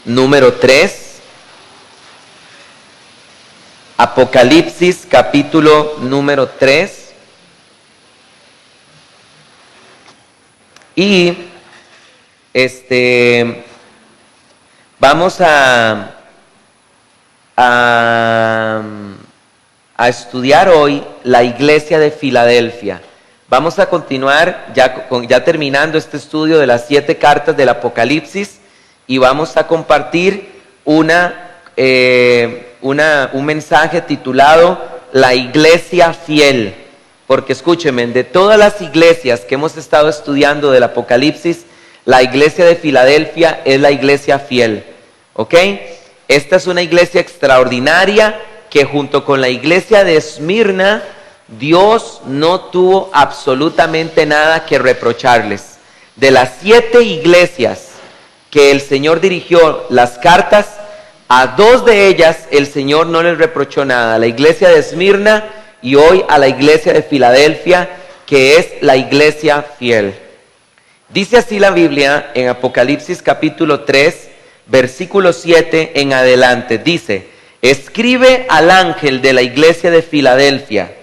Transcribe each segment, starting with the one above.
número 3. Apocalipsis capítulo número 3. Y vamos a estudiar hoy la iglesia de Filadelfia. Vamos a continuar ya terminando este estudio de las 7 cartas del Apocalipsis y vamos a compartir un mensaje titulado La Iglesia Fiel. Porque escúchenme, de todas las iglesias que hemos estado estudiando del Apocalipsis, la iglesia de Filadelfia es la iglesia fiel. ¿Ok? Esta es una iglesia extraordinaria que junto con la iglesia de Esmirna, Dios no tuvo absolutamente nada que reprocharles. De las 7 iglesias que el Señor dirigió las cartas, a 2 de ellas el Señor no les reprochó nada. La iglesia de Esmirna y hoy a la iglesia de Filadelfia, que es la iglesia fiel. Dice así la Biblia en Apocalipsis capítulo 3, versículo 7 en adelante. Dice: escribe al ángel de la iglesia de Filadelfia.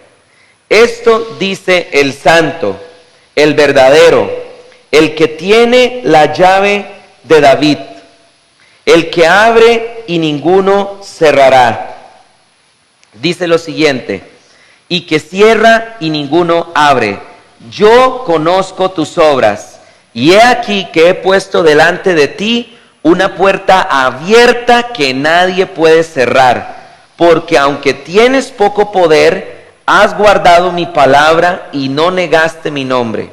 Esto dice el santo, el verdadero, el que tiene la llave de David, el que abre y ninguno cerrará. Dice lo siguiente: y que cierra y ninguno abre. Yo conozco tus obras, y he aquí que he puesto delante de ti una puerta abierta que nadie puede cerrar, porque aunque tienes poco poder, has guardado mi palabra y no negaste mi nombre.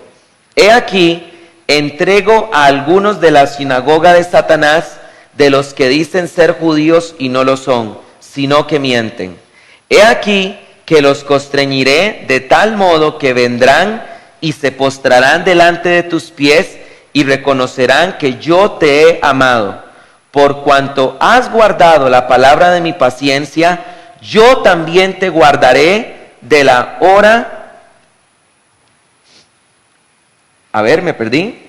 He aquí, entrego a algunos de la sinagoga de Satanás, de los que dicen ser judíos y no lo son, sino que mienten. He aquí que los constreñiré de tal modo que vendrán y se postrarán delante de tus pies y reconocerán que yo te he amado. Por cuanto has guardado la palabra de mi paciencia, yo también te guardaré de la hora. Me perdí.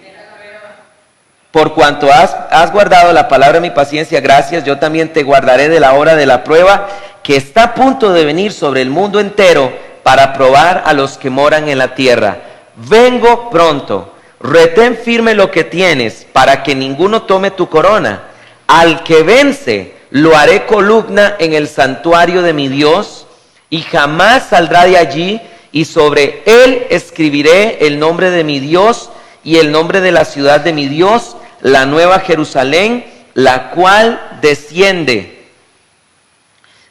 Por cuanto has guardado la palabra de mi paciencia, gracias, yo también te guardaré de la hora de la prueba que está a punto de venir sobre el mundo entero para probar a los que moran en la tierra. Vengo pronto. Retén firme lo que tienes para que ninguno tome tu corona. Al que vence lo haré columna en el santuario de mi Dios y jamás saldrá de allí, y sobre él escribiré el nombre de mi Dios y el nombre de la ciudad de mi Dios, la nueva Jerusalén, la cual desciende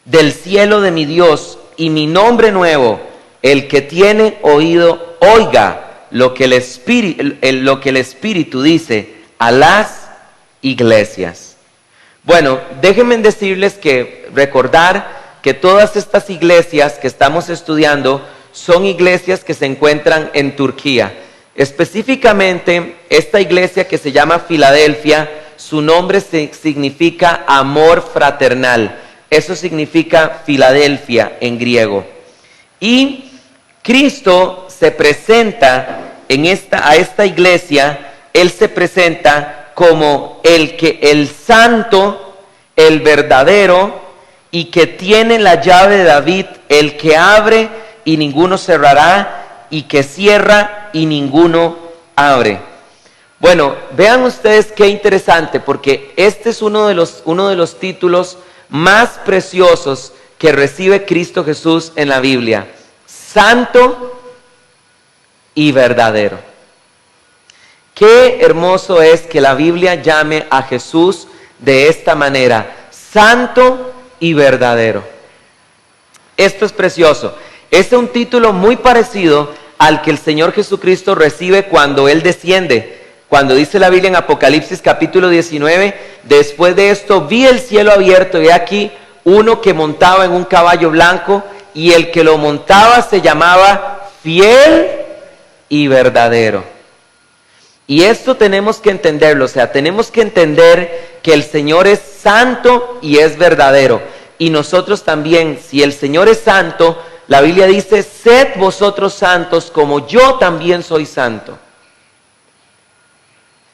del cielo de mi Dios, y mi nombre nuevo. El que tiene oído, oiga lo que el Espíritu dice a las iglesias. Bueno, déjenme decirles que recordar que todas estas iglesias que estamos estudiando son iglesias que se encuentran en Turquía. Específicamente, esta iglesia que se llama Filadelfia, su nombre significa amor fraternal. Eso significa Filadelfia en griego. Y Cristo se presenta a esta iglesia, Él se presenta como el santo, el verdadero, y que tiene la llave de David, el que abre y ninguno cerrará, y que cierra y ninguno abre. Bueno, vean ustedes qué interesante, porque este es uno de los títulos más preciosos que recibe Cristo Jesús en la Biblia: santo y verdadero. Qué hermoso es que la Biblia llame a Jesús de esta manera: santo y verdadero. Esto es precioso. Este es un título muy parecido al que el Señor Jesucristo recibe cuando Él desciende. Cuando dice la Biblia en Apocalipsis capítulo 19, después de esto vi el cielo abierto y aquí uno que montaba en un caballo blanco, y el que lo montaba se llamaba Fiel y Verdadero. Y esto tenemos que entenderlo, o sea, tenemos que entender que el Señor es santo y es verdadero. Y nosotros también, si el Señor es santo, la Biblia dice: sed vosotros santos como yo también soy santo.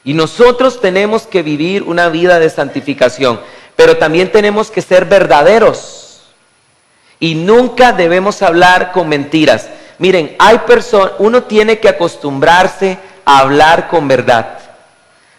Y nosotros tenemos que vivir una vida de santificación, pero también tenemos que ser verdaderos. Y nunca debemos hablar con mentiras. Miren, uno tiene que acostumbrarse a hablar con verdad.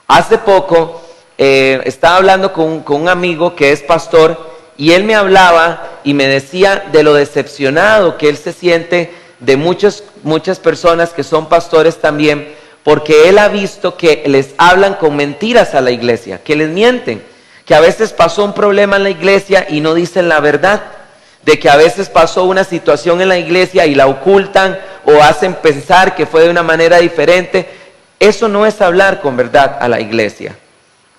Hace poco estaba hablando con un amigo que es pastor, y él me hablaba y me decía de lo decepcionado que él se siente de muchas personas que son pastores también, porque él ha visto que les hablan con mentiras a la iglesia, que les mienten, que a veces pasó un problema en la iglesia y no dicen la verdad, de que a veces pasó una situación en la iglesia y la ocultan o hacen pensar que fue de una manera diferente. Eso no es hablar con verdad a la iglesia.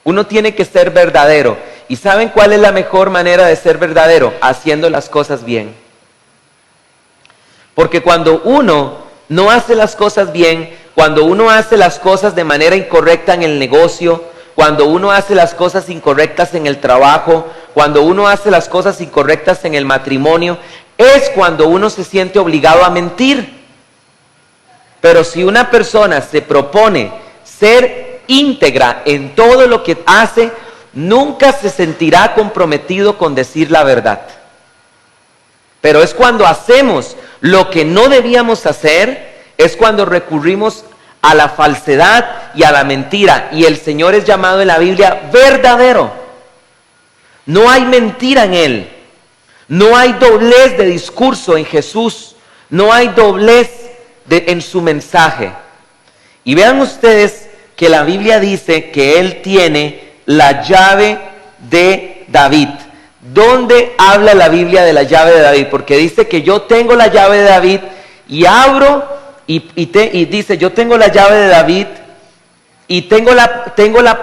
Uno tiene que ser verdadero. ¿Y saben cuál es la mejor manera de ser verdadero? Haciendo las cosas bien. Porque cuando uno no hace las cosas bien, cuando uno hace las cosas de manera incorrecta en el negocio, cuando uno hace las cosas incorrectas en el trabajo, cuando uno hace las cosas incorrectas en el matrimonio, es cuando uno se siente obligado a mentir. Pero si una persona se propone ser íntegra en todo lo que hace, nunca se sentirá comprometido con decir la verdad. Pero es cuando hacemos lo que no debíamos hacer, es cuando recurrimos a la falsedad y a la mentira. Y el Señor es llamado en la Biblia verdadero. No hay mentira en Él. No hay doblez de discurso en Jesús. No hay doblez en su mensaje. Y vean ustedes que la Biblia dice que Él tiene la llave de David. ¿Dónde habla la Biblia de la llave de David? Porque dice que yo tengo la llave de David y abro y dice, yo tengo la llave de David y tengo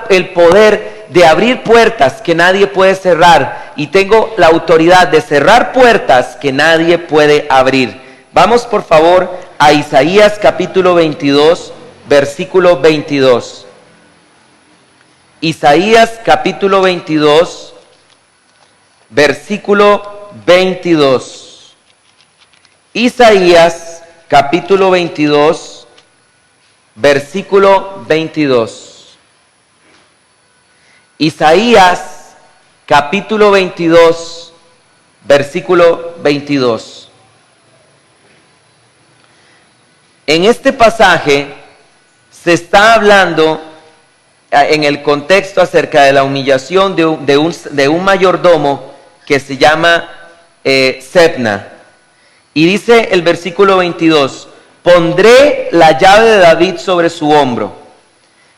el poder de abrir puertas que nadie puede cerrar, y tengo la autoridad de cerrar puertas que nadie puede abrir. Vamos por favor a Isaías capítulo 22, versículo 22. Isaías capítulo 22, versículo 22. Isaías capítulo 22, versículo 22. Isaías capítulo 22, versículo 22. En este pasaje se está hablando en el contexto acerca de la humillación de un mayordomo que se llama Sebna. Y dice el versículo 22, pondré la llave de David sobre su hombro,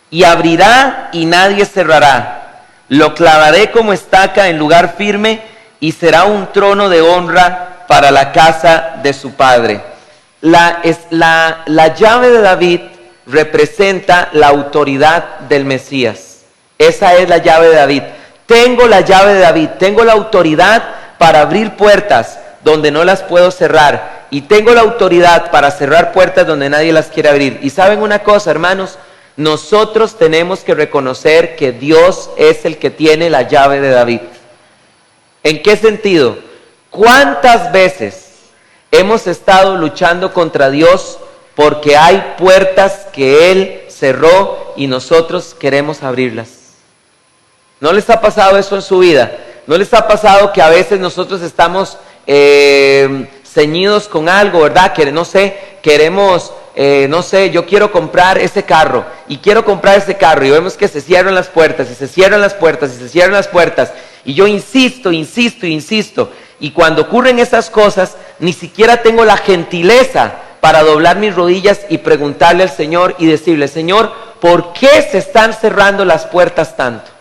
y abrirá y nadie cerrará. Lo clavaré como estaca en lugar firme, y será un trono de honra para la casa de su padre. La llave de David representa la autoridad del Mesías. Esa es la llave de David. Tengo la llave de David, tengo la autoridad para abrir puertas donde no las puedo cerrar, y tengo la autoridad para cerrar puertas donde nadie las quiere abrir. Y saben una cosa, hermanos, nosotros tenemos que reconocer que Dios es el que tiene la llave de David. ¿En qué sentido? ¿Cuántas veces hemos estado luchando contra Dios porque hay puertas que Él cerró y nosotros queremos abrirlas? ¿No les ha pasado eso en su vida? ¿No les ha pasado que a veces nosotros estamos ceñidos con algo, verdad? Que no sé, queremos, yo quiero comprar ese carro, y quiero comprar ese carro, y vemos que se cierran las puertas, y se cierran las puertas, y se cierran las puertas, y yo insisto, y cuando ocurren esas cosas, ni siquiera tengo la gentileza para doblar mis rodillas y preguntarle al Señor y decirle, Señor, ¿por qué se están cerrando las puertas tanto?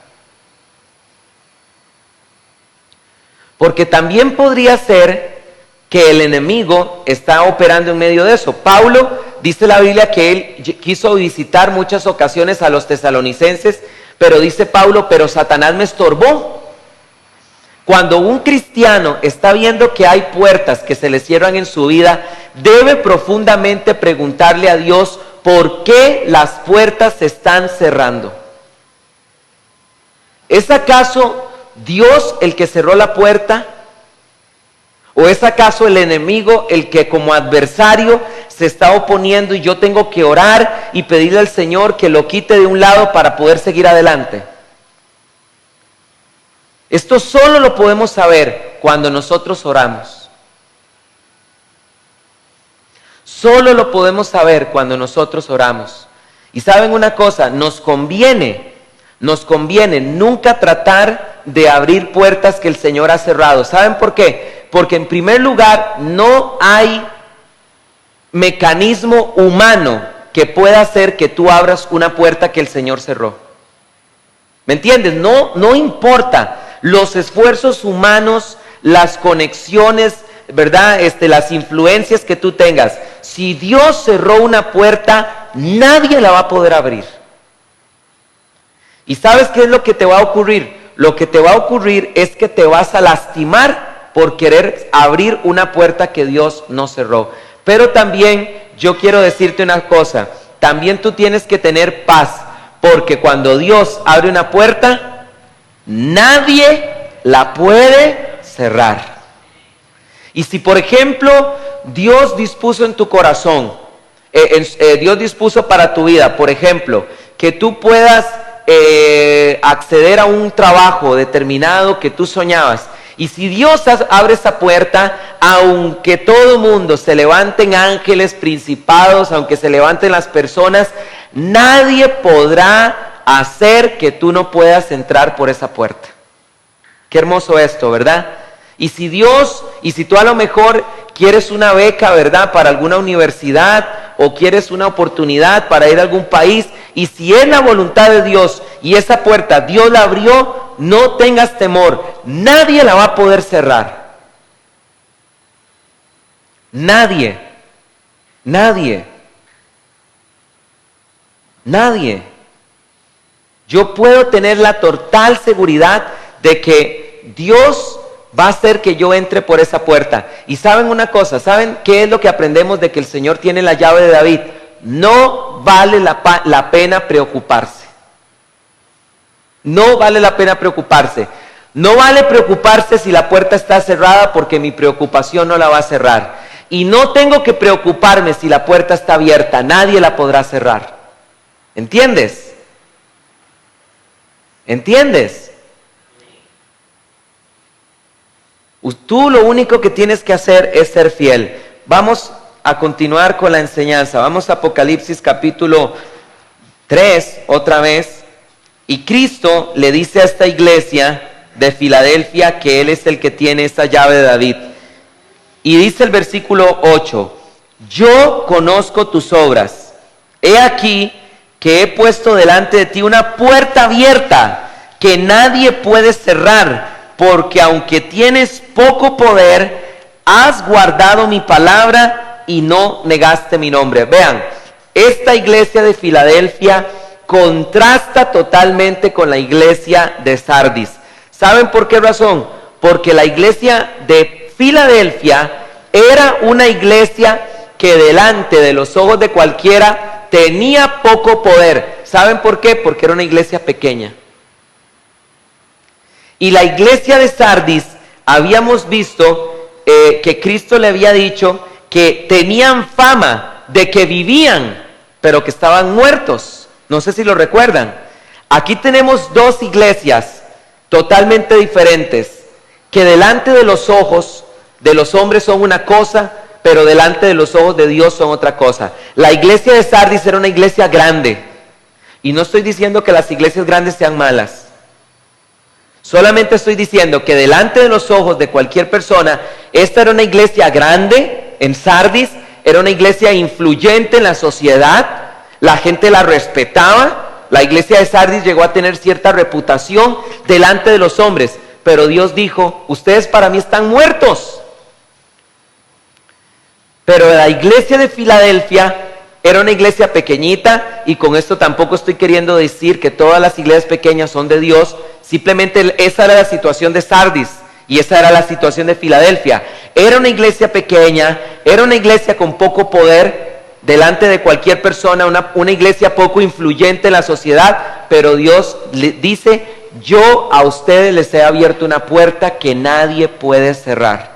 Porque también podría ser que el enemigo está operando en medio de eso. Pablo, dice la Biblia que él quiso visitar muchas ocasiones a los tesalonicenses, pero dice Pablo, pero Satanás me estorbó. Cuando un cristiano está viendo que hay puertas que se le cierran en su vida, debe profundamente preguntarle a Dios por qué las puertas se están cerrando. ¿Es acaso Dios el que cerró la puerta? ¿O es acaso el enemigo el que como adversario se está oponiendo y yo tengo que orar y pedirle al Señor que lo quite de un lado para poder seguir adelante? Esto solo lo podemos saber cuando nosotros oramos. Solo lo podemos saber cuando nosotros oramos. Y saben una cosa, nos conviene nunca tratar de abrir puertas que el Señor ha cerrado. ¿Saben por qué? Porque en primer lugar no hay mecanismo humano que pueda hacer que tú abras una puerta que el Señor cerró. ¿Me entiendes? No importa los esfuerzos humanos, las conexiones, ¿verdad? Las influencias que tú tengas. Si Dios cerró una puerta, nadie la va a poder abrir. ¿Y sabes qué es lo que te va a ocurrir? Lo que te va a ocurrir es que te vas a lastimar por querer abrir una puerta que Dios no cerró. Pero también yo quiero decirte una cosa, también tú tienes que tener paz, porque cuando Dios abre una puerta, nadie la puede cerrar. Y si por ejemplo Dios dispuso en tu corazón, Dios dispuso para tu vida, por ejemplo, que tú puedas acceder a un trabajo determinado que tú soñabas, y si Dios abre esa puerta, aunque todo mundo se levanten ángeles, principados, aunque se levanten las personas, nadie podrá hacer que tú no puedas entrar por esa puerta. Qué hermoso esto, ¿verdad? Y si tú a lo mejor quieres una beca, ¿verdad?, para alguna universidad, o quieres una oportunidad para ir a algún país, y si es la voluntad de Dios y esa puerta Dios la abrió, no tengas temor, nadie la va a poder cerrar. Nadie. Yo puedo tener la total seguridad de que Dios va a hacer que yo entre por esa puerta. Y saben una cosa, ¿saben qué es lo que aprendemos de que el Señor tiene la llave de David? No vale la pena preocuparse. No vale la pena preocuparse. No vale preocuparse si la puerta está cerrada, porque mi preocupación no la va a cerrar. Y no tengo que preocuparme si la puerta está abierta, nadie la podrá cerrar. ¿Entiendes? ¿Entiendes? Tú lo único que tienes que hacer es ser fiel. Vamos a continuar con la enseñanza. Vamos a Apocalipsis capítulo 3 otra vez. Y Cristo le dice a esta iglesia de Filadelfia que Él es el que tiene esa llave de David. Y dice el versículo 8: yo conozco tus obras. He aquí que he puesto delante de ti una puerta abierta que nadie puede cerrar, porque aunque tienes poco poder, has guardado mi palabra y no negaste mi nombre. Vean, esta iglesia de Filadelfia contrasta totalmente con la iglesia de Sardis. ¿Saben por qué razón? Porque la iglesia de Filadelfia era una iglesia que delante de los ojos de cualquiera tenía poco poder. ¿Saben por qué? Porque era una iglesia pequeña. Y la iglesia de Sardis, habíamos visto que Cristo le había dicho que tenían fama de que vivían, pero que estaban muertos. No sé si lo recuerdan. Aquí tenemos dos iglesias totalmente diferentes, que delante de los ojos de los hombres son una cosa, pero delante de los ojos de Dios son otra cosa. La iglesia de Sardis era una iglesia grande, y no estoy diciendo que las iglesias grandes sean malas. Solamente estoy diciendo que delante de los ojos de cualquier persona, esta era una iglesia grande en Sardis, era una iglesia influyente en la sociedad, la gente la respetaba, la iglesia de Sardis llegó a tener cierta reputación delante de los hombres, pero Dios dijo: ustedes para mí están muertos. Pero la iglesia de Filadelfia era una iglesia pequeñita, y con esto tampoco estoy queriendo decir que todas las iglesias pequeñas son de Dios. Simplemente esa era la situación de Sardis y esa era la situación de Filadelfia. Era una iglesia pequeña, era una iglesia con poco poder delante de cualquier persona, una iglesia poco influyente en la sociedad, pero Dios le dice: yo a ustedes les he abierto una puerta que nadie puede cerrar.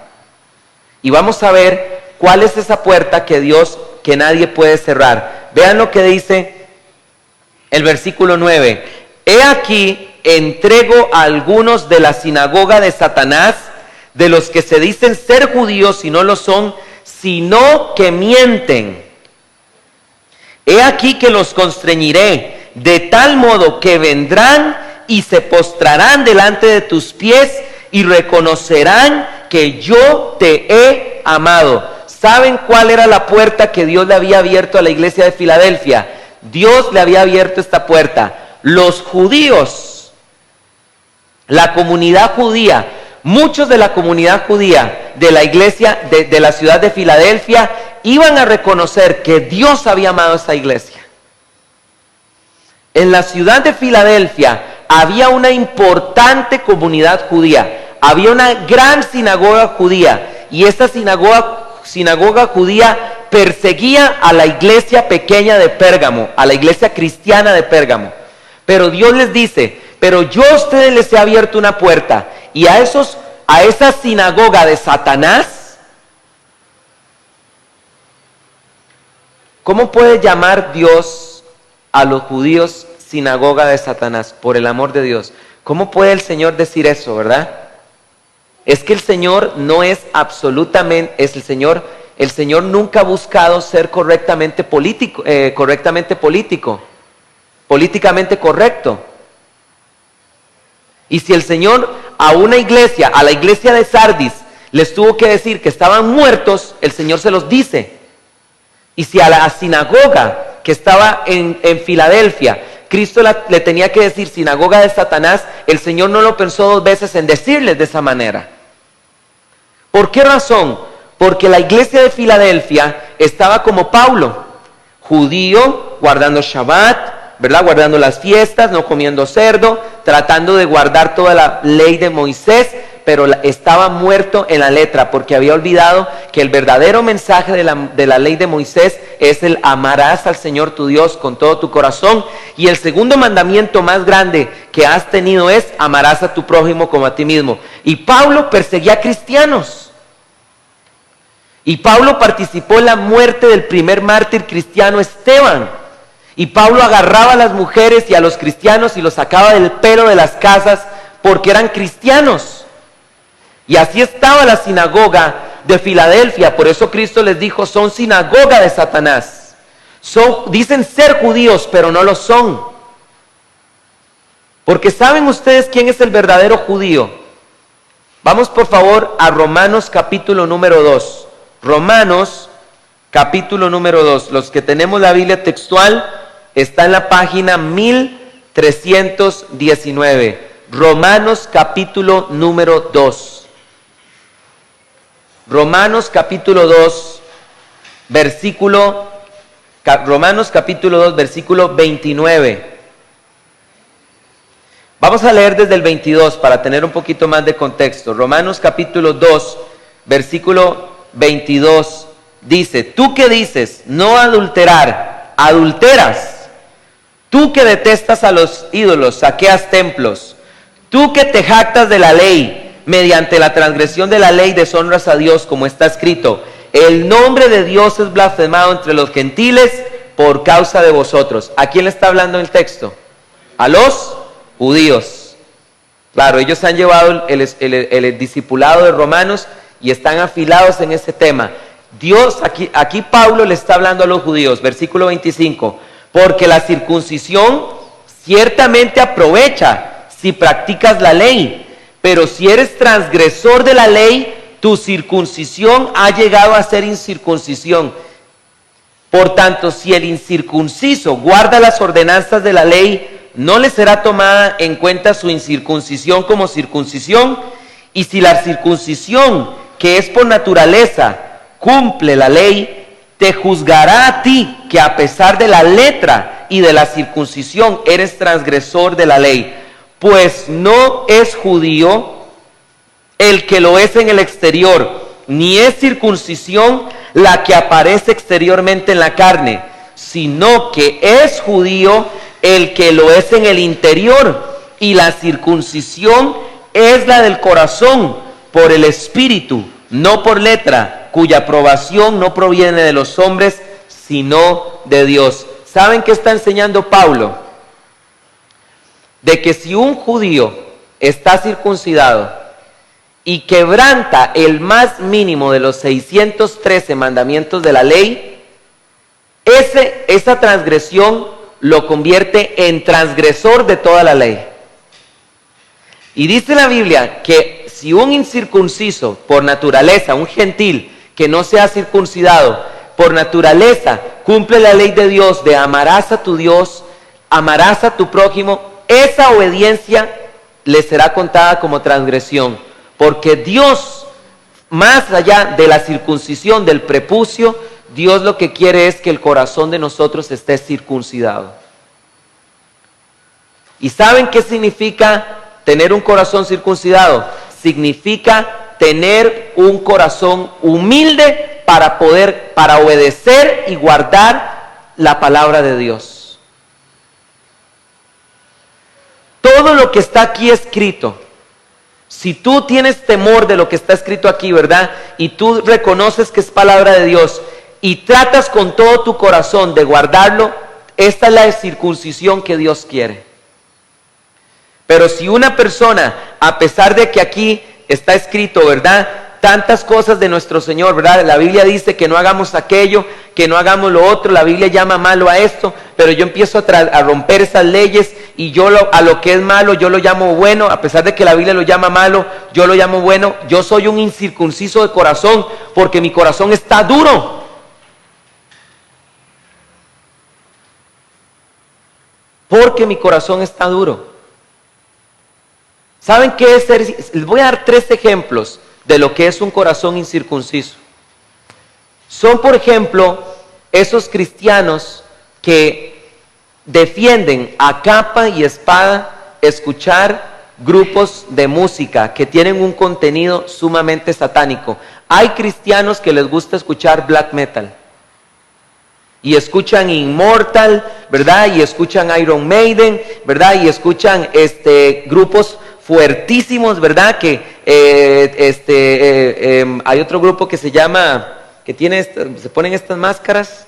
Y vamos a ver cuál es esa puerta que nadie puede cerrar. Vean lo que dice el versículo 9. He aquí, entrego a algunos de la sinagoga de Satanás, de los que se dicen ser judíos y no lo son, sino que mienten. He aquí que los constreñiré, de tal modo que vendrán y se postrarán delante de tus pies y reconocerán que yo te he amado. ¿Saben cuál era la puerta que Dios le había abierto a la iglesia de Filadelfia? Dios le había abierto esta puerta. Los judíos, la comunidad judía, muchos de la comunidad judía de la iglesia de la ciudad de Filadelfia iban a reconocer que Dios había amado a esta iglesia. En la ciudad de Filadelfia había una importante comunidad judía, había una gran sinagoga judía, y esta sinagoga judía perseguía a la iglesia pequeña de Pérgamo, a la iglesia cristiana de Pérgamo. Pero Dios les dice, pero yo a ustedes les he abierto una puerta, y a esa sinagoga de Satanás, ¿cómo puede llamar Dios a los judíos sinagoga de Satanás? Por el amor de Dios. ¿Cómo puede el Señor decir eso, verdad? Es que el Señor no es absolutamente, el Señor nunca ha buscado ser correctamente políticamente correcto. Y si el Señor a la iglesia de Sardis, les tuvo que decir que estaban muertos, el Señor se los dice. Y si a la sinagoga que estaba en Filadelfia, Cristo le tenía que decir sinagoga de Satanás, el Señor no lo pensó dos veces en decirles de esa manera. ¿Por qué razón? Porque la iglesia de Filadelfia estaba como Pablo, judío, guardando Shabbat, ¿verdad? Guardando las fiestas, no comiendo cerdo, tratando de guardar toda la ley de Moisés, pero estaba muerto en la letra, porque había olvidado que el verdadero mensaje de la ley de Moisés es el amarás al Señor tu Dios con todo tu corazón, y el segundo mandamiento más grande que has tenido es amarás a tu prójimo como a ti mismo. Y Pablo perseguía a cristianos. Y Pablo participó en la muerte del primer mártir cristiano, Esteban. Y Pablo agarraba a las mujeres y a los cristianos y los sacaba del pelo de las casas porque eran cristianos. Y así estaba la sinagoga de Filadelfia. Por eso Cristo les dijo, son sinagoga de Satanás. Dicen ser judíos, pero no lo son. Porque ¿saben ustedes quién es el verdadero judío? Vamos por favor a Romanos capítulo número 2. Romanos capítulo número 2. Los que tenemos la Biblia textual, está en la página 1319. Romanos capítulo número 2. Romanos capítulo 2, Romanos capítulo 2, versículo 29. Vamos a leer desde el 22 para tener un poquito más de contexto. Romanos capítulo 2, versículo 22 dice, ¿tú qué dices? No adulterar, adulteras. Tú que detestas a los ídolos, saqueas templos. Tú que te jactas de la ley, mediante la transgresión de la ley deshonras a Dios, como está escrito, el nombre de Dios es blasfemado entre los gentiles por causa de vosotros. ¿A quién le está hablando el texto? A los judíos. Claro, ellos han llevado el discipulado de Romanos y están afilados en ese tema. Dios, aquí Pablo le está hablando a los judíos, versículo 25, porque la circuncisión ciertamente aprovecha si practicas la ley, pero si eres transgresor de la ley, tu circuncisión ha llegado a ser incircuncisión. Por tanto, si el incircunciso guarda las ordenanzas de la ley, no le será tomada en cuenta su incircuncisión como circuncisión. Y si la circuncisión, que es por naturaleza, cumple la ley, te juzgará a ti, que a pesar de la letra y de la circuncisión eres transgresor de la ley. Pues no es judío el que lo es en el exterior, ni es circuncisión la que aparece exteriormente en la carne, sino que es judío el que lo es en el interior, y la circuncisión es la del corazón, por el espíritu, no por letra, cuya aprobación no proviene de los hombres, sino de Dios. ¿Saben qué está enseñando Pablo? De que si un judío está circuncidado y quebranta el más mínimo de los 613 mandamientos de la ley, esa transgresión lo convierte en transgresor de toda la ley. Y dice la Biblia que si un incircunciso por naturaleza, un gentil que no sea circuncidado, por naturaleza cumple la ley de Dios de amarás a tu Dios, amarás a tu prójimo, esa obediencia le será contada como transgresión. Porque Dios, más allá de la circuncisión del prepucio, Dios lo que quiere es que el corazón de nosotros esté circuncidado. ¿Y saben qué significa tener un corazón circuncidado? Significa tener un corazón humilde para obedecer y guardar la palabra de Dios. Todo lo que está aquí escrito, si tú tienes temor de lo que está escrito aquí, ¿verdad? Y tú reconoces que es palabra de Dios y tratas con todo tu corazón de guardarlo, esta es la circuncisión que Dios quiere. Pero si una persona, a pesar de que aquí está escrito, ¿verdad?, tantas cosas de nuestro Señor, ¿verdad? La Biblia dice que no hagamos aquello, que no hagamos lo otro, la Biblia llama malo a esto, pero yo empiezo a romper esas leyes y a lo que es malo yo lo llamo bueno, a pesar de que la Biblia lo llama malo, yo lo llamo bueno. Yo soy un incircunciso de corazón porque mi corazón está duro. Porque mi corazón está duro. ¿Saben qué es ser? Les voy a dar 3 ejemplos de lo que es un corazón incircunciso. Son, por ejemplo, esos cristianos que defienden a capa y espada escuchar grupos de música que tienen un contenido sumamente satánico. Hay cristianos que les gusta escuchar black metal y escuchan Immortal, ¿verdad? Y escuchan Iron Maiden, ¿verdad? Y escuchan grupos fuertísimos, ¿verdad? Que hay otro grupo que se llama, que se ponen estas máscaras,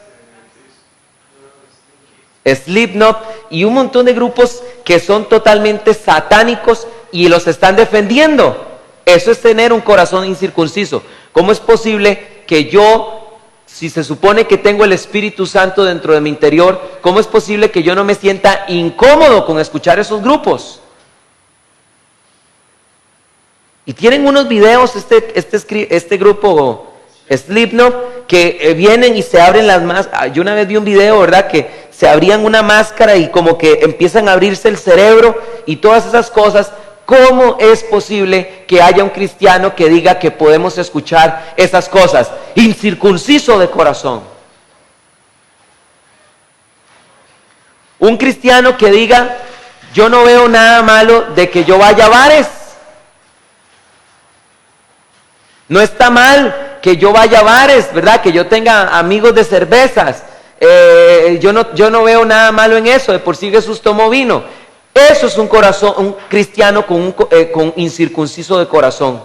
Slipknot, y un montón de grupos que son totalmente satánicos y los están defendiendo. Eso es tener un corazón incircunciso. ¿Cómo es posible que yo, si se supone que tengo el Espíritu Santo dentro de mi interior, cómo es posible que yo no me sienta incómodo con escuchar esos grupos? Y tienen unos videos, este grupo Slipknot, que vienen y se abren las máscaras. Yo una vez vi un video, ¿verdad?, que se abrían una máscara y como que empiezan a abrirse el cerebro y todas esas cosas. ¿Cómo es posible que haya un cristiano que diga que podemos escuchar esas cosas? Incircunciso de corazón. Un cristiano que diga, yo no veo nada malo de que yo vaya a bares. No está mal que yo vaya a bares, ¿verdad? Que yo tenga amigos de cervezas. Yo no veo nada malo en eso. De por sí Jesús tomó vino. Eso es un cristiano con incircunciso de corazón.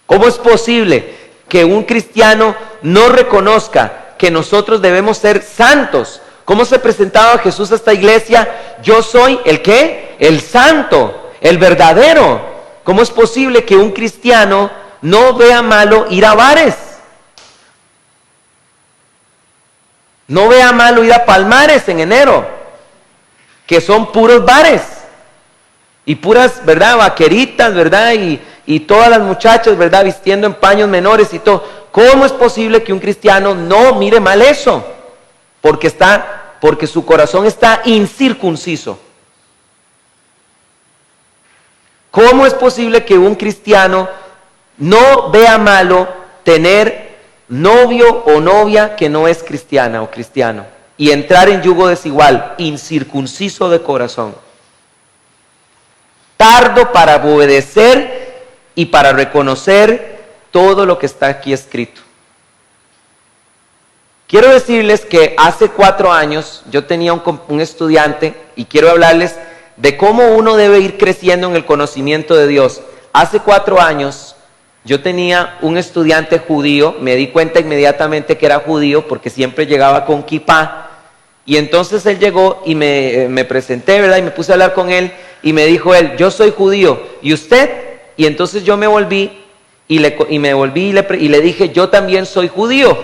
¿Cómo es posible que un cristiano no reconozca que nosotros debemos ser santos? ¿Cómo se presentaba Jesús a esta iglesia? Yo soy ¿el qué? El santo, el verdadero. ¿Cómo es posible que un cristiano no vea malo ir a bares? No vea malo ir a Palmares en enero, que son puros bares y puras, ¿verdad?, vaqueritas, ¿verdad?, y todas las muchachas, ¿verdad?, vistiendo en paños menores y todo. ¿Cómo es posible que un cristiano no mire mal eso? Porque su corazón está incircunciso. ¿Cómo es posible que un cristiano no vea malo tener novio o novia que no es cristiana o cristiano y entrar en yugo desigual? Incircunciso de corazón, tardo para obedecer y para reconocer todo lo que está aquí escrito. Quiero decirles que hace 4 años yo tenía un estudiante y quiero hablarles de cómo uno debe ir creciendo en el conocimiento de Dios. Hace 4 años yo tenía un estudiante judío, me di cuenta inmediatamente que era judío porque siempre llegaba con kipá, Y entonces él llegó y me presenté, ¿verdad? Y me puse a hablar con él y me dijo él, yo soy judío, ¿y usted? Y entonces yo me volví y le dije, yo también soy judío.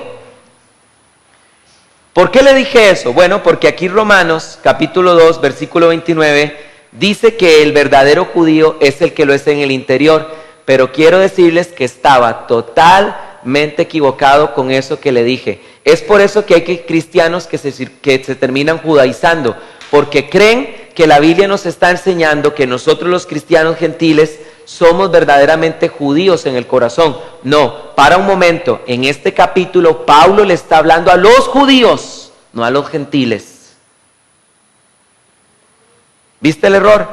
¿Por qué le dije eso? Bueno, porque aquí Romanos capítulo 2, versículo 29, dice que el verdadero judío es el que lo es en el interior, pero quiero decirles que estaba totalmente equivocado con eso que le dije. Es por eso que hay cristianos que se terminan judaizando, porque creen que la Biblia nos está enseñando que nosotros los cristianos gentiles somos verdaderamente judíos en el corazón. No, para un momento, en este capítulo Pablo le está hablando a los judíos, no a los gentiles. ¿Viste el error?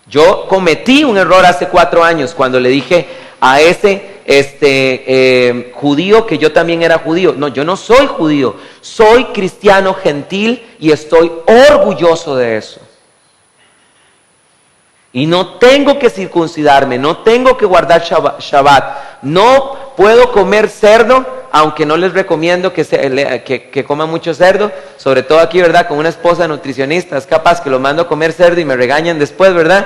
Yo cometí un error hace 4 años cuando le dije a ese judío que yo también era judío. No, yo no soy judío, soy cristiano gentil y estoy orgulloso de eso. Y no tengo que circuncidarme, no tengo que guardar Shabbat, no puedo comer cerdo, aunque no les recomiendo que coman mucho cerdo, sobre todo aquí, ¿verdad? Con una esposa nutricionista, es capaz que los mando a comer cerdo y me regañan después, ¿verdad?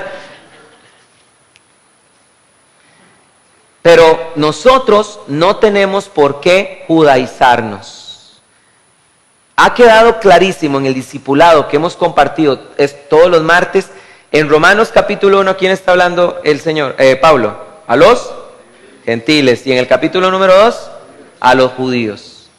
Pero nosotros no tenemos por qué judaizarnos. Ha quedado clarísimo en el discipulado que hemos compartido todos los martes. En Romanos capítulo 1, ¿quién está hablando el Señor? Pablo. A los gentiles. Y en el capítulo número 2, a los judíos.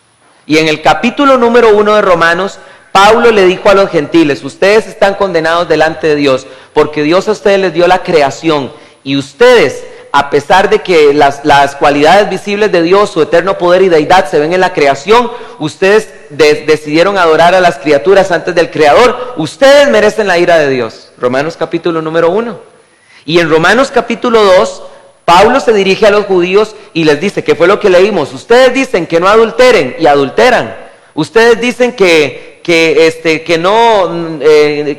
Y en el capítulo número 1 de Romanos, Pablo le dijo a los gentiles, ustedes están condenados delante de Dios, porque Dios a ustedes les dio la creación, y ustedes, a pesar de que las cualidades visibles de Dios, su eterno poder y deidad se ven en la creación, ustedes decidieron adorar a las criaturas antes del Creador, ustedes merecen la ira de Dios. Romanos capítulo número 1. Y en Romanos capítulo 2, Pablo se dirige a los judíos y les dice, ¿qué fue lo que leímos? Ustedes dicen que no adulteren y adulteran. Ustedes dicen que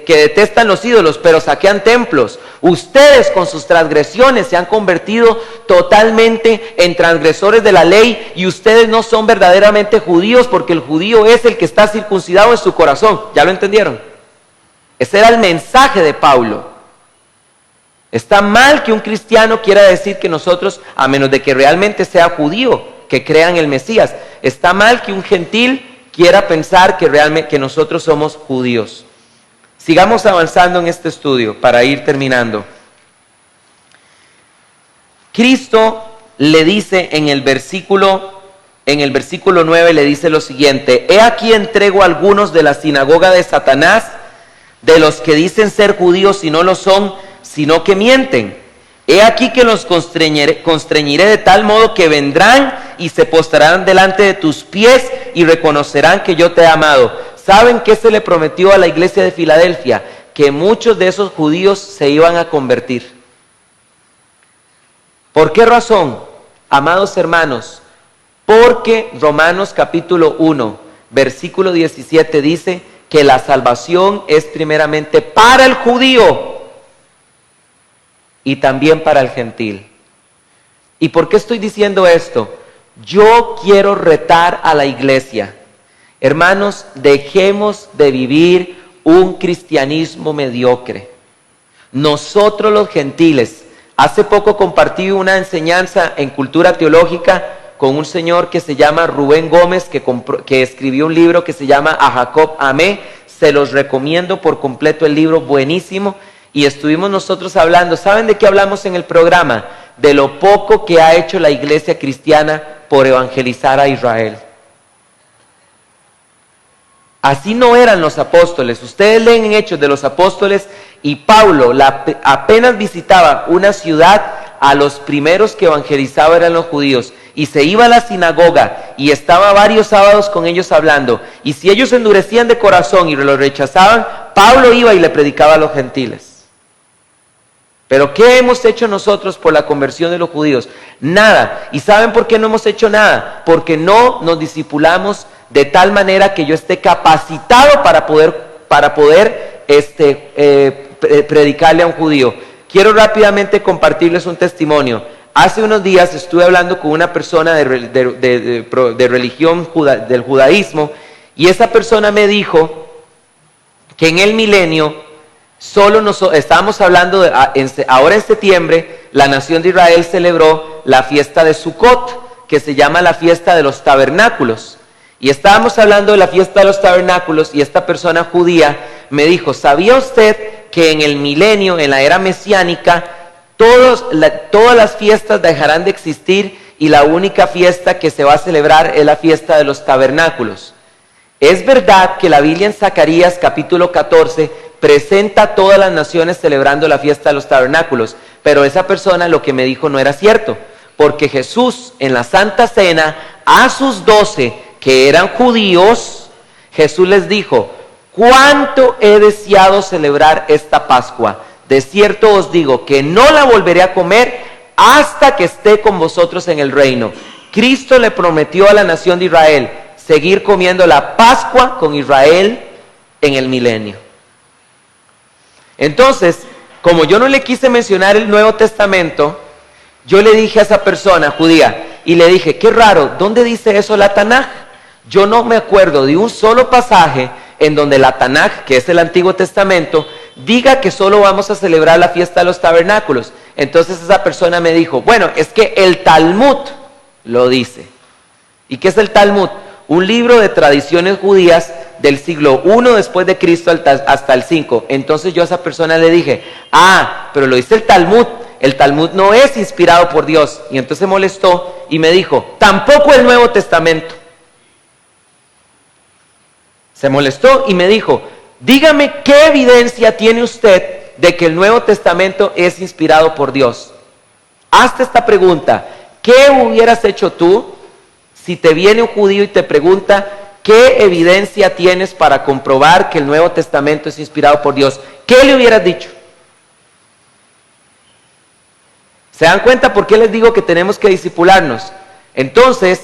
detestan los ídolos, pero saquean templos. Ustedes con sus transgresiones se han convertido totalmente en transgresores de la ley y ustedes no son verdaderamente judíos porque el judío es el que está circuncidado en su corazón. ¿Ya lo entendieron? Ese era el mensaje de Pablo. Está mal que un cristiano quiera decir que nosotros, a menos de que realmente sea judío, que crea en el Mesías, está mal que un gentil quiera pensar que realmente nosotros somos judíos. Sigamos avanzando en este estudio para ir terminando. Cristo le dice en el versículo 9, le dice lo siguiente: he aquí entrego a algunos de la sinagoga de Satanás, de los que dicen ser judíos y no lo son, sino que mienten. He aquí que los constreñiré de tal modo que vendrán y se postrarán delante de tus pies y reconocerán que yo te he amado. ¿Saben qué se le prometió a la iglesia de Filadelfia? Que muchos de esos judíos se iban a convertir. ¿Por qué razón, amados hermanos? Porque Romanos capítulo 1, versículo 17 dice que la salvación es primeramente para el judío y también para el gentil. ¿Y por qué estoy diciendo esto? Yo quiero retar a la iglesia. Hermanos, dejemos de vivir un cristianismo mediocre. Nosotros los gentiles, hace poco compartí una enseñanza en cultura teológica con un señor que se llama Rubén Gómez, que escribió un libro que se llama A Jacob Amé. Se los recomiendo por completo el libro, buenísimo. Y estuvimos nosotros hablando, ¿saben de qué hablamos en el programa? De lo poco que ha hecho la iglesia cristiana por evangelizar a Israel. Así no eran los apóstoles. Ustedes leen en Hechos de los Apóstoles y Pablo apenas visitaba una ciudad, a los primeros que evangelizaba eran los judíos. Y se iba a la sinagoga y estaba varios sábados con ellos hablando. Y si ellos endurecían de corazón y lo rechazaban, Pablo iba y le predicaba a los gentiles. Pero ¿qué hemos hecho nosotros por la conversión de los judíos? Nada. ¿Y saben por qué no hemos hecho nada? Porque no nos discipulamos de tal manera que yo esté capacitado para poder predicarle a un judío. Quiero rápidamente compartirles un testimonio. Hace unos días estuve hablando con una persona de religión del judaísmo, y esa persona me dijo que en el milenio estábamos hablando ahora en septiembre, la nación de Israel celebró la fiesta de Sukkot, que se llama la fiesta de los tabernáculos. Y estábamos hablando de la fiesta de los tabernáculos y esta persona judía me dijo, ¿sabía usted que en el milenio, en la era mesiánica, todas las fiestas dejarán de existir y la única fiesta que se va a celebrar es la fiesta de los tabernáculos? Es verdad que la Biblia en Zacarías capítulo 14 presenta a todas las naciones celebrando la fiesta de los tabernáculos, pero esa persona lo que me dijo no era cierto, porque Jesús en la Santa Cena a sus 12 que eran judíos, Jesús les dijo, ¿cuánto he deseado celebrar esta Pascua? De cierto os digo que no la volveré a comer hasta que esté con vosotros en el reino. Cristo le prometió a la nación de Israel seguir comiendo la Pascua con Israel en el milenio. Entonces, como yo no le quise mencionar el Nuevo Testamento, yo le dije a esa persona judía, y le dije, qué raro, ¿dónde dice eso la Tanaj? Yo no me acuerdo de un solo pasaje en donde la Tanaj, que es el Antiguo Testamento, diga que solo vamos a celebrar la fiesta de los tabernáculos. Entonces esa persona me dijo, bueno, es que el Talmud lo dice. ¿Y qué es el Talmud? Un libro de tradiciones judías del siglo I después de Cristo hasta el 5. Entonces yo a esa persona le dije, pero lo dice el Talmud. El Talmud no es inspirado por Dios. Y entonces se molestó y me dijo, tampoco el Nuevo Testamento. Se molestó y me dijo, dígame qué evidencia tiene usted de que el Nuevo Testamento es inspirado por Dios. Hazte esta pregunta, ¿qué hubieras hecho tú si te viene un judío y te pregunta qué evidencia tienes para comprobar que el Nuevo Testamento es inspirado por Dios? ¿Qué le hubieras dicho? ¿Se dan cuenta por qué les digo que tenemos que discipularnos? Entonces,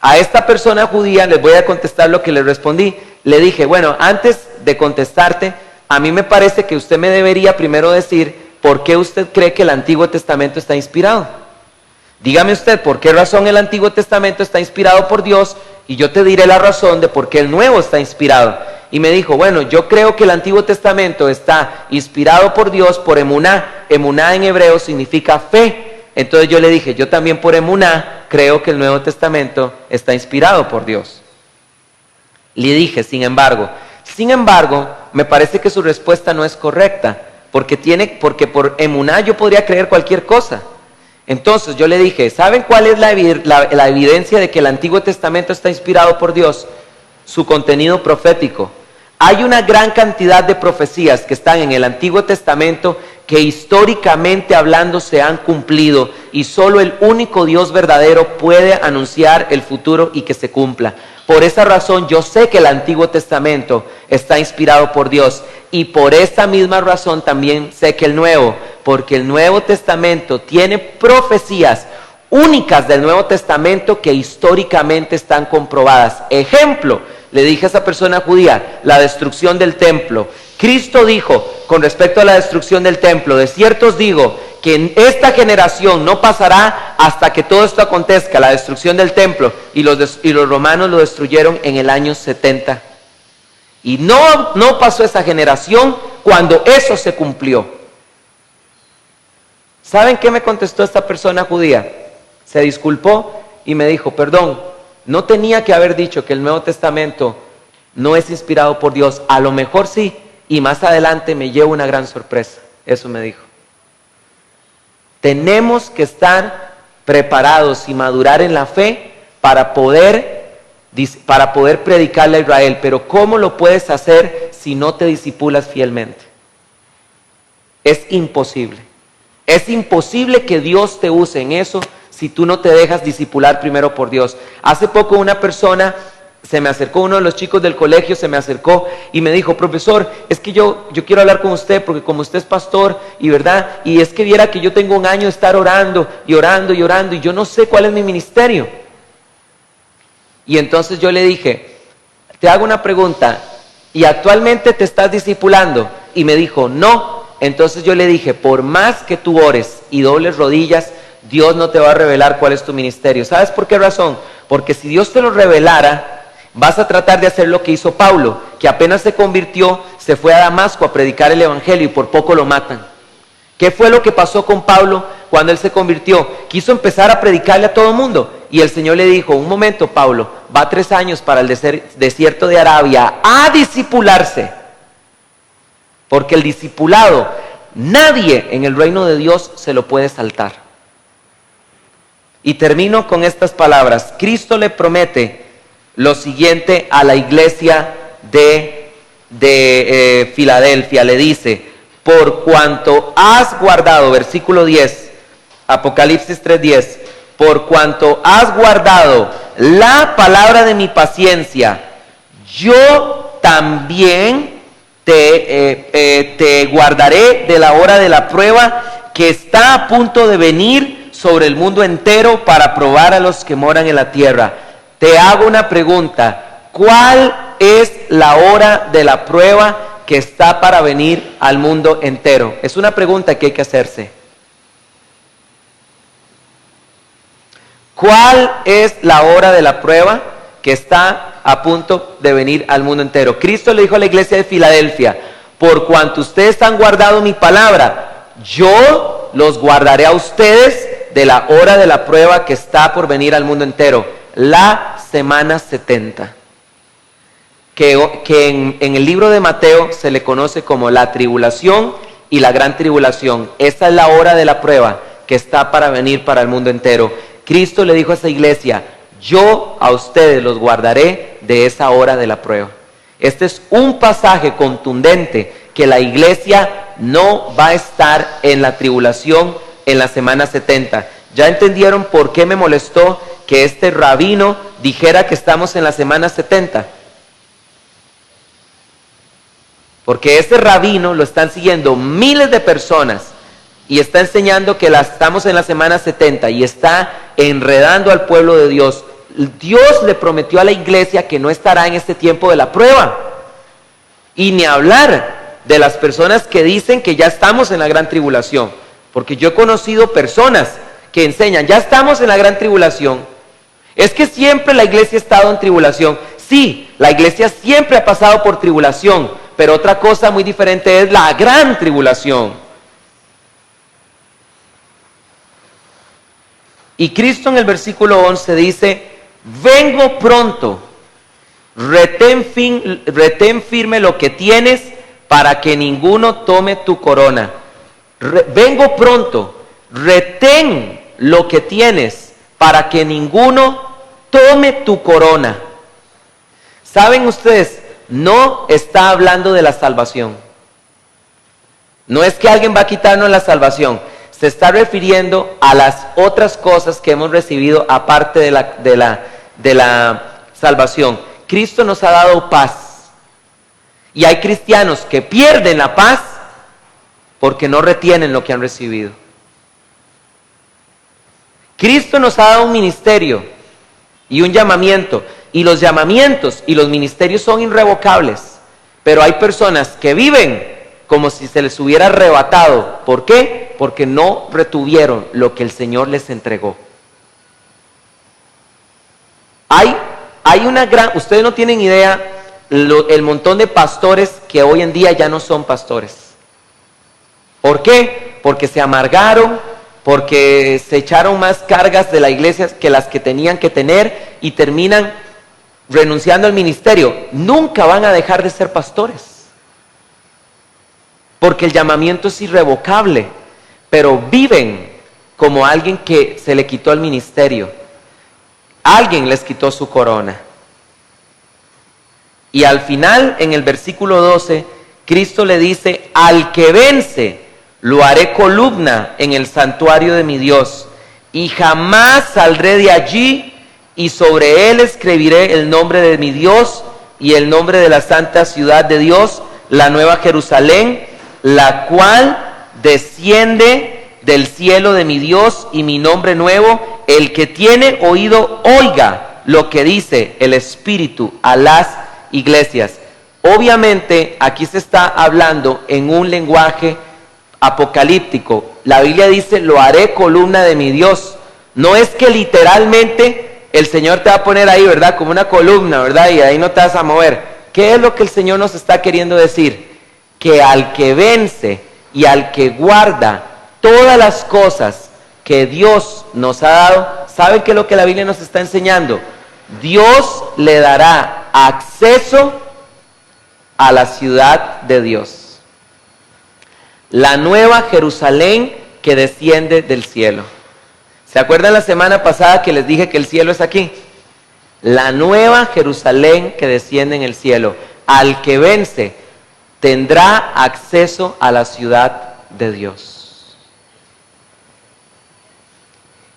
a esta persona judía les voy a contestar lo que le respondí. Le dije, bueno, antes de contestarte, a mí me parece que usted me debería primero decir por qué usted cree que el Antiguo Testamento está inspirado. Dígame usted por qué razón el Antiguo Testamento está inspirado por Dios y yo te diré la razón de por qué el Nuevo está inspirado. Y me dijo, bueno, yo creo que el Antiguo Testamento está inspirado por Dios por emuná. Emuná en hebreo significa fe. Entonces yo le dije, yo también por emuná creo que el Nuevo Testamento está inspirado por Dios. Le dije, sin embargo, me parece que su respuesta no es correcta, porque por emuná yo podría creer cualquier cosa. Entonces yo le dije, ¿saben cuál es la evidencia de que el Antiguo Testamento está inspirado por Dios? Su contenido profético. Hay una gran cantidad de profecías que están en el Antiguo Testamento que históricamente hablando se han cumplido y solo el único Dios verdadero puede anunciar el futuro y que se cumpla. Por esa razón yo sé que el Antiguo Testamento está inspirado por Dios y por esta misma razón también sé que el Nuevo, porque el Nuevo Testamento tiene profecías únicas del Nuevo Testamento que históricamente están comprobadas. Ejemplo, le dije a esa persona judía, la destrucción del templo. Cristo dijo con respecto a la destrucción del templo, de cierto os digo que en esta generación no pasará hasta que todo esto acontezca, la destrucción del templo, y los romanos lo destruyeron en el año 70. Y no pasó esa generación cuando eso se cumplió. ¿Saben qué me contestó esta persona judía? Se disculpó y me dijo, perdón, no tenía que haber dicho que el Nuevo Testamento no es inspirado por Dios. A lo mejor sí, y más adelante me llevo una gran sorpresa. Eso me dijo. Tenemos que estar preparados y madurar en la fe para poder predicarle a Israel. Pero ¿cómo lo puedes hacer si no te discipulas fielmente? Es imposible. Es imposible que Dios te use en eso si tú no te dejas discipular primero por Dios. Hace poco una persona se me acercó, uno de los chicos del colegio se me acercó y me dijo, profesor, es que yo quiero hablar con usted porque como usted es pastor y verdad, y es que viera que yo tengo un año de estar orando y orando y orando y yo no sé cuál es mi ministerio. Y entonces yo le dije, te hago una pregunta, ¿y actualmente te estás discipulando? Y me dijo, no. Entonces yo le dije, por más que tú ores y dobles rodillas, Dios no te va a revelar cuál es tu ministerio. ¿Sabes por qué razón? Porque si Dios te lo revelara, vas a tratar de hacer lo que hizo Pablo, que que apenas se convirtió, se fue a Damasco a predicar el evangelio y por poco lo matan. ¿Qué fue lo que pasó con Pablo cuando él se convirtió? Quiso empezar a predicarle a todo el mundo y el Señor le dijo: un momento, Pablo, va 3 años para el desierto de Arabia a discipularse, porque el discipulado nadie en el reino de Dios se lo puede saltar. Y termino con estas palabras. Cristo le promete lo siguiente a la iglesia de Filadelfia. Le dice: por cuanto has guardado, versículo 10, Apocalipsis 3:10, por cuanto has guardado la palabra de mi paciencia, yo también te guardaré de la hora de la prueba que está a punto de venir sobre el mundo entero para probar a los que moran en la tierra. Te hago una pregunta: ¿cuál es la hora de la prueba que está para venir al mundo entero? Es una pregunta que hay que hacerse. ¿Cuál es la hora de la prueba que está a punto de venir al mundo entero? Cristo le dijo a la iglesia de Filadelfia: por cuanto ustedes han guardado mi palabra, yo los guardaré a ustedes de la hora de la prueba que está por venir al mundo entero, la semana 70. Que en el libro de Mateo se le conoce como la tribulación y la gran tribulación. Esta es la hora de la prueba que está para venir para el mundo entero. Cristo le dijo a esa iglesia: yo a ustedes los guardaré de esa hora de la prueba. Este es un pasaje contundente que la iglesia no va a estar en la tribulación en la semana 70. ¿Ya entendieron por qué me molestó que este rabino dijera que estamos en la semana 70? Porque ese rabino lo están siguiendo miles de personas y está enseñando que estamos en la semana 70 y está enredando al pueblo de Dios. Dios le prometió a la iglesia que no estará en este tiempo de la prueba. Y ni hablar de las personas que dicen que ya estamos en la gran tribulación. Porque yo he conocido personas que enseñan: ya estamos en la gran tribulación. Es que siempre la iglesia ha estado en tribulación. Sí, la iglesia siempre ha pasado por tribulación, pero otra cosa muy diferente es la gran tribulación. Y Cristo en el versículo 11 dice: vengo pronto, retén firme lo que tienes para que ninguno tome tu corona. Vengo pronto, retén lo que tienes para que ninguno tome tu corona. ¿Saben ustedes? No está hablando de la salvación. No es que alguien va a quitarnos la salvación. Se está refiriendo a las otras cosas que hemos recibido aparte de la salvación. Cristo nos ha dado paz. Y hay cristianos que pierden la paz porque no retienen lo que han recibido. Cristo nos ha dado un ministerio y un llamamiento. Y los llamamientos y los ministerios son irrevocables. Pero hay personas que viven como si se les hubiera arrebatado. ¿Por qué? Porque no retuvieron lo que el Señor les entregó. Hay una gran... Ustedes no tienen idea el montón de pastores que hoy en día ya no son pastores. ¿Por qué? Porque se amargaron, porque se echaron más cargas de la iglesia que las que tenían que tener y terminan renunciando al ministerio. Nunca van a dejar de ser pastores, porque el llamamiento es irrevocable, pero viven como alguien que se le quitó el ministerio. Alguien les quitó su corona. Y al final, en el versículo 12, Cristo le dice: al que vence, lo haré columna en el santuario de mi Dios, y jamás saldré de allí, y sobre él escribiré el nombre de mi Dios y el nombre de la santa ciudad de Dios, la nueva Jerusalén, la cual desciende del cielo de mi Dios, y mi nombre nuevo. El que tiene oído, oiga lo que dice el Espíritu a las iglesias. Obviamente aquí se está hablando en un lenguaje apocalíptico. La Biblia dice: lo haré columna de mi Dios. No es que literalmente el Señor te va a poner ahí, ¿verdad? Como una columna, ¿verdad? Y ahí no te vas a mover. ¿Qué es lo que el Señor nos está queriendo decir? Que al que vence y al que guarda todas las cosas que Dios nos ha dado, ¿saben qué es lo que la Biblia nos está enseñando? Dios le dará acceso a la ciudad de Dios. La nueva Jerusalén que desciende del cielo. ¿Se acuerdan la semana pasada que les dije que el cielo es aquí? La nueva Jerusalén que desciende en el cielo. Al que vence tendrá acceso a la ciudad de Dios.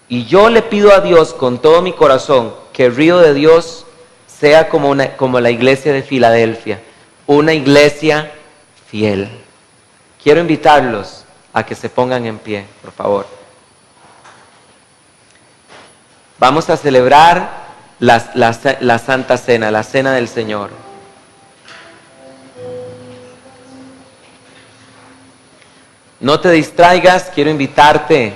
Y yo le pido a Dios con todo mi corazón que el río de Dios sea como la iglesia de Filadelfia, una iglesia fiel. Quiero invitarlos a que se pongan en pie, por favor. Vamos a celebrar la Santa Cena, la Cena del Señor. No te distraigas, quiero invitarte